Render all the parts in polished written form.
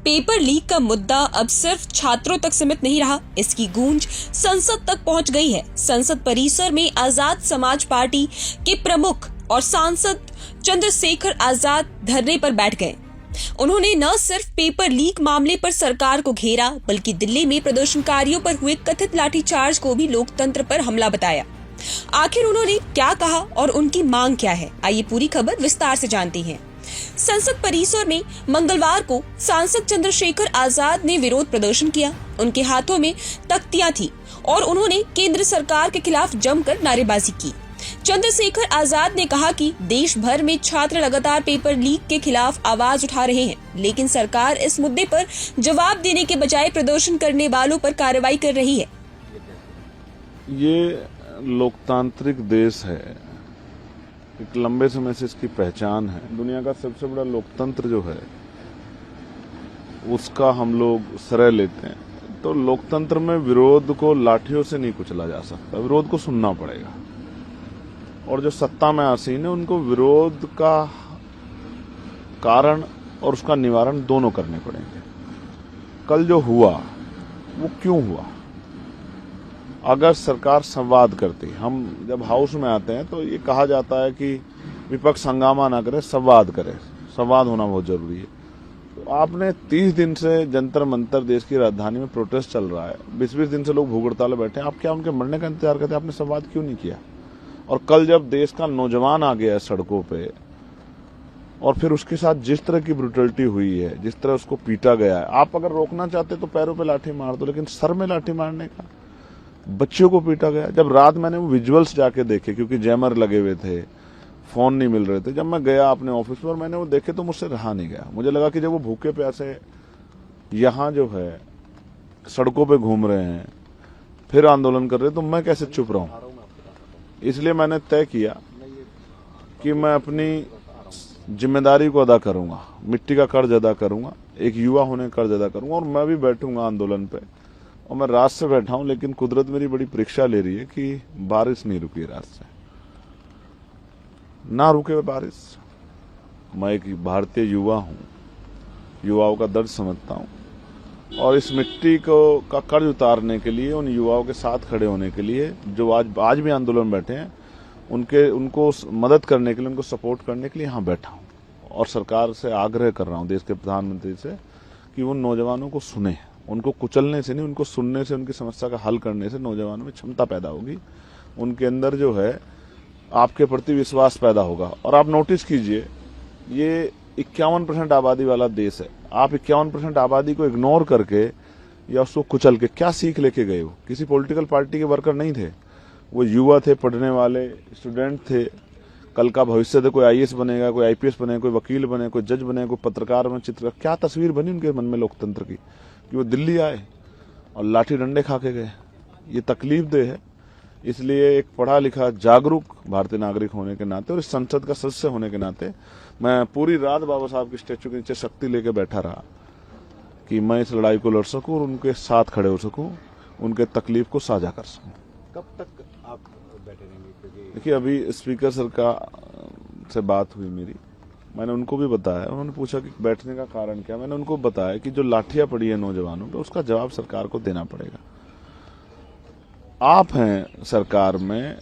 Paper leak का मुद्दा अब सिर्फ छात्रों तक सीमित नहीं रहा, इसकी गूंज संसद तक पहुंच गई है। संसद परिसर में आजाद समाज पार्टी के प्रमुख और सांसद चंद्रशेखर आजाद धरने पर बैठ गए। उन्होंने न सिर्फ पेपर लीक मामले पर सरकार को घेरा, बल्कि दिल्ली में प्रदर्शनकारियों पर हुए कथित लाठीचार्ज को भी लोकतंत्र पर हमला बताया। आखिर उन्होंने क्या कहा और उनकी मांग क्या है, आइए पूरी खबर विस्तार से जानते हैं। संसद परिसर में मंगलवार को सांसद चंद्रशेखर आजाद ने विरोध प्रदर्शन किया। उनके हाथों में तख्तियां थी और उन्होंने केंद्र सरकार के खिलाफ जमकर नारेबाजी की। चंद्रशेखर आजाद ने कहा कि देश भर में छात्र लगातार पेपर लीक के खिलाफ आवाज उठा रहे हैं, लेकिन सरकार इस मुद्दे पर जवाब देने के बजाय प्रदर्शन करने वालों पर कार्रवाई कर रही है। ये लोकतांत्रिक देश है, एक लंबे समय से इसकी पहचान है। दुनिया का सबसे बड़ा लोकतंत्र जो है उसका हम लोग श्रेय लेते हैं। तो लोकतंत्र में विरोध को लाठियों से नहीं कुचला जा सकता, विरोध को सुनना पड़ेगा। और जो सत्ता में आसीन है उनको विरोध का कारण और उसका निवारण दोनों करने पड़ेंगे। कल जो हुआ वो क्यों हुआ? अगर सरकार संवाद करती, हम जब हाउस में आते हैं तो ये कहा जाता है कि विपक्ष हंगामा ना करे, संवाद करे। संवाद होना बहुत जरूरी है। तो आपने 30 दिन से जंतर मंतर देश की राजधानी में प्रोटेस्ट चल रहा है, 20-20 दिन से लोग भूख हड़ताल में बैठे हैं, आप क्या उनके मरने का इंतजार करते? आपने संवाद क्यों नहीं किया? और कल जब देश का नौजवान आ गया है सड़कों पे और फिर उसके साथ जिस तरह की ब्रुटलिटी हुई है, जिस तरह उसको पीटा गया है, आप अगर रोकना चाहते तो पैरों पे लाठी मार दो, लेकिन सर में लाठी मारने का, बच्चों को पीटा गया। जब रात मैंने वो विजुअल्स जाके देखे, क्योंकि जैमर लगे हुए थे, फोन नहीं मिल रहे थे, जब मैं गया अपने ऑफिस में और मैंने वो देखे तो मुझसे रहा नहीं गया। मुझे लगा कि जब वो भूखे प्यासे यहाँ जो है सड़कों पे घूम रहे हैं, फिर आंदोलन कर रहे हैं, तो मैं कैसे चुप रहूं? इसलिए मैंने तय किया कि मैं अपनी जिम्मेदारी को अदा करूंगा, मिट्टी का कर्ज अदा करूंगा, एक युवा होने का कर्ज अदा करूंगा और मैं भी बैठूंगा आंदोलन पे। और मैं रात से बैठा हूं, लेकिन कुदरत मेरी बड़ी परीक्षा ले रही है कि बारिश नहीं रुकी रात से। ना रुके बारिश। मैं एक भारतीय युवा हूं, युवाओं का दर्द समझता हूं और इस मिट्टी को का कर्ज उतारने के लिए, उन युवाओं के साथ खड़े होने के लिए जो आज भी आंदोलन बैठे हैं, उनको मदद करने के लिए, उनको सपोर्ट करने के लिए यहाँ बैठा हूं। और सरकार से आग्रह कर रहा हूं, देश के प्रधानमंत्री से, कि उन नौजवानों को सुने। उनको कुचलने से नहीं, उनको सुनने से, उनकी समस्या का हल करने से नौजवानों में क्षमता पैदा होगी। उनके अंदर जो है आपके प्रति विश्वास पैदा होगा। और आप नोटिस कीजिए, ये 51% आबादी वाला देश है। आप 51% आबादी को इग्नोर करके या उसको कुचल के क्या सीख लेके गए हो? किसी पॉलिटिकल पार्टी के वर्कर नहीं थे, वो युवा थे, पढ़ने वाले स्टूडेंट थे। कल का भविष्य थे, कोई आईएएस बनेगा, कोई आईपीएस बनेगा, कोई वकील बने, कोई जज बने, कोई पत्रकार बने, चित्रकार। क्या तस्वीर बनी उनके मन में लोकतंत्र की कि वो दिल्ली आए और लाठी डंडे खा के गए। ये तकलीफ दे है। इसलिए एक पढ़ा लिखा जागरूक भारतीय नागरिक होने के नाते और इस संसद का सदस्य होने के नाते मैं पूरी रात बाबा साहब के स्टैचू के नीचे शक्ति लेके बैठा रहा कि मैं इस लड़ाई को लड़ सकूं और उनके साथ खड़े हो सकूं, उनके तकलीफ को साझा कर सकूं। कब तक आप बैठे रहेंगे? देखिए, अभी स्पीकर सर से बात हुई मेरी, मैंने उनको भी बताया। उन्होंने पूछा कि बैठने का कारण क्या। मैंने उनको बताया कि जो लाठियां पड़ी है नौजवानों पे, उसका जवाब सरकार को देना पड़ेगा। आप हैं सरकार में,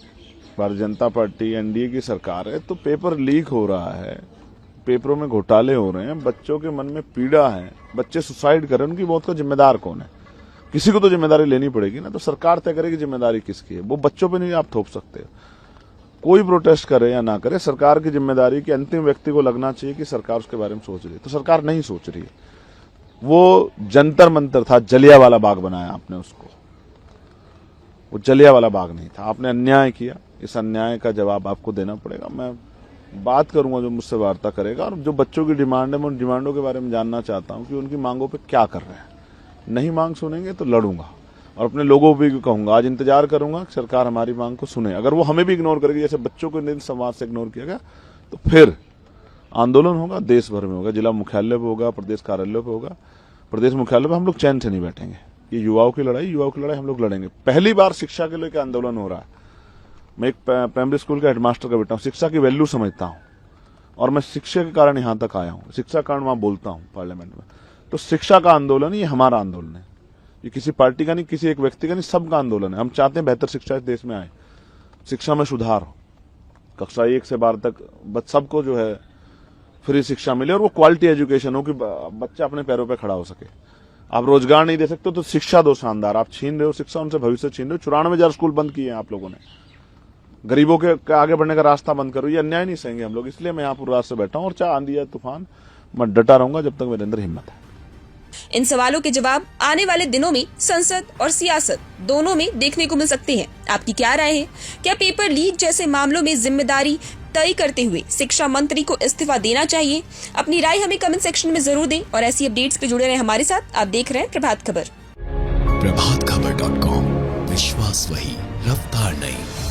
भारतीय जनता पार्टी एनडीए की सरकार है, तो पेपर लीक हो रहा है, पेपरों में घोटाले हो रहे हैं, बच्चों के मन में पीड़ा है, बच्चे सुसाइड कर रहे हैं, उनकी मौत का जिम्मेदार कौन है? किसी को तो जिम्मेदारी लेनी पड़ेगी ना। तो सरकार तय करेगी जिम्मेदारी किसकी है। वो बच्चों पे नहीं आप थोप सकते। कोई प्रोटेस्ट करे या ना करे, सरकार की जिम्मेदारी के अंतिम व्यक्ति को लगना चाहिए कि सरकार उसके बारे में सोच रही है। तो सरकार नहीं सोच रही है। वो जंतर मंतर था, जलियांवाला बाग बनाया आपने उसको। वो जलियांवाला बाग नहीं था। आपने अन्याय किया, इस अन्याय का जवाब आपको देना पड़ेगा। मैं बात करूंगा जो मुझसे वार्ता करेगा, और जो बच्चों की डिमांड है, मैं उन डिमांडों के बारे में जानना चाहता हूं कि उनकी मांगों पे क्या कर रहे हैं। नहीं मांग सुनेंगे तो लड़ूंगा और अपने लोगों को भी कहूंगा, आज इंतजार करूंगा कि सरकार हमारी मांग को सुने। अगर वो हमें भी इग्नोर करेगी, जैसे बच्चों को इन संवाद से इग्नोर किया गया, तो फिर आंदोलन होगा, देश भर में होगा, जिला मुख्यालय पे होगा, प्रदेश कार्यालय पे होगा। प्रदेश मुख्यालय पे हम लोग चैन से नहीं बैठेंगे। ये युवाओं की लड़ाई हम लोग लड़ेंगे। पहली बार शिक्षा के लिए आंदोलन हो रहा है। मैं एक प्राइमरी स्कूल का हेडमास्टर का बेटा हूं, शिक्षा की वैल्यू समझता हूं और मैं शिक्षा के कारण यहां तक आया हूं। शिक्षा के कारण वहां बोलता हूं पार्लियामेंट में। तो शिक्षा का आंदोलन ये हमारा आंदोलन है, ये किसी पार्टी का नहीं, किसी एक व्यक्ति का नहीं, सबका आंदोलन है। हम चाहते हैं बेहतर शिक्षा इस देश में आए, शिक्षा में सुधार हो, कक्षा 1 से 12 तक सबको जो है फ्री शिक्षा मिले और वो क्वालिटी एजुकेशन हो कि बच्चा अपने पैरों पे खड़ा हो सके। आप रोजगार नहीं दे सकते तो शिक्षा दो शानदार, आप छीन रहे हो शिक्षा, उनसे भविष्य छीन रहे हो। 94,000 स्कूल बंद किए हैं आप लोगों ने, गरीबों के आगे बढ़ने का रास्ता बंद करो, ये अन्याय नहीं सहेंगे हम लोग। इसलिए मैं यहाँ पूरी रात से बैठा हूँ और चाहे आंधी या तूफान, मैं डटा रहूंगा जब तक मेरे अंदर हिम्मत है। इन सवालों के जवाब आने वाले दिनों में संसद और सियासत दोनों में देखने को मिल सकते हैं। आपकी क्या राय है? क्या पेपर लीक जैसे मामलों में जिम्मेदारी तय करते हुए शिक्षा मंत्री को इस्तीफा देना चाहिए? अपनी राय हमें कमेंट सेक्शन में जरूर दें और ऐसी अपडेट्स पे जुड़े रहें हमारे साथ। आप देख रहे हैं प्रभात खबर। प्रभातखबर.com, विश्वास वही, रफ्तार नहीं।